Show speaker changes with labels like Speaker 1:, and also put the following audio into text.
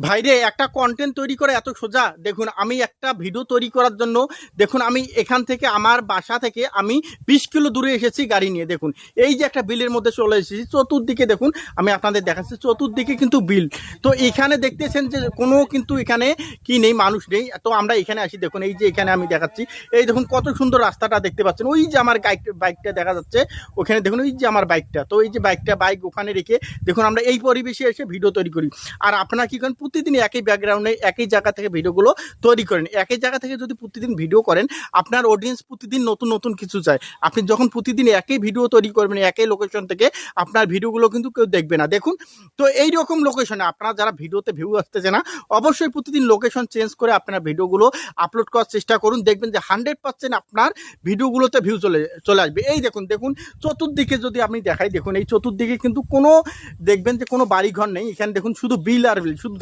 Speaker 1: ভাইরে একটা কন্টেন্ট তৈরি করা এত সোজা? দেখুন, আমি একটা ভিডিও তৈরি করার জন্য দেখুন আমি এখান থেকে আমার বাসা থেকে আমি 20 কিলো দূরে এসেছি গাড়ি নিয়ে। দেখুন এই যে একটা বিলের মধ্যে চলে এসেছি, চতুর্দিকে দেখুন আমি আপনাদের দেখাচ্ছি, চতুর্দিকে কিন্তু বিল। তো এখানে দেখতেছেন যে কোনো কিন্তু এখানে কি নেই, মানুষ নেই। তো আমরা এখানে আসি, দেখুন এই যে এখানে আমি দেখাচ্ছি, এই দেখুন কত সুন্দর রাস্তাটা দেখতে পাচ্ছেন। ওই যে আমার বাইকটা দেখা যাচ্ছে ওখানে, দেখুন ওই যে আমার বাইকটা। তো এই যে বাইক ওখানে রেখে দেখুন আমরা এই পরিবেশে এসে ভিডিও তৈরি করি। আর আপনারা কি করেন, প্রতিদিন একই ব্যাকগ্রাউন্ডে একই জায়গা থেকে ভিডিওগুলো তৈরি করেন। একই জায়গা থেকে যদি প্রতিদিন ভিডিও করেন, আপনার অডিয়েন্স প্রতিদিন নতুন নতুন কিছু চায়। আপনি যখন প্রতিদিন একই ভিডিও তৈরি করবেন একই লোকেশন থেকে, আপনার ভিডিওগুলো কিন্তু কেউ দেখবে না। দেখুন, তো এই রকম লোকেশনে আপনারা যারা ভিডিওতে ভিউ আসতেছে না, অবশ্যই প্রতিদিন লোকেশন চেঞ্জ করে আপনার ভিডিওগুলো আপলোড করার চেষ্টা করুন। দেখবেন যে 100% আপনার ভিডিওগুলোতে ভিউ চলে আসবে। এই দেখুন দেখুন চতুর্দিকে যদি আমি দেখাই, দেখুন এই চতুর্দিকে কিন্তু কোনো দেখবেন যে কোনো বাড়িঘর নেই। এখানে দেখুন শুধু বিল আর বিল, শুধু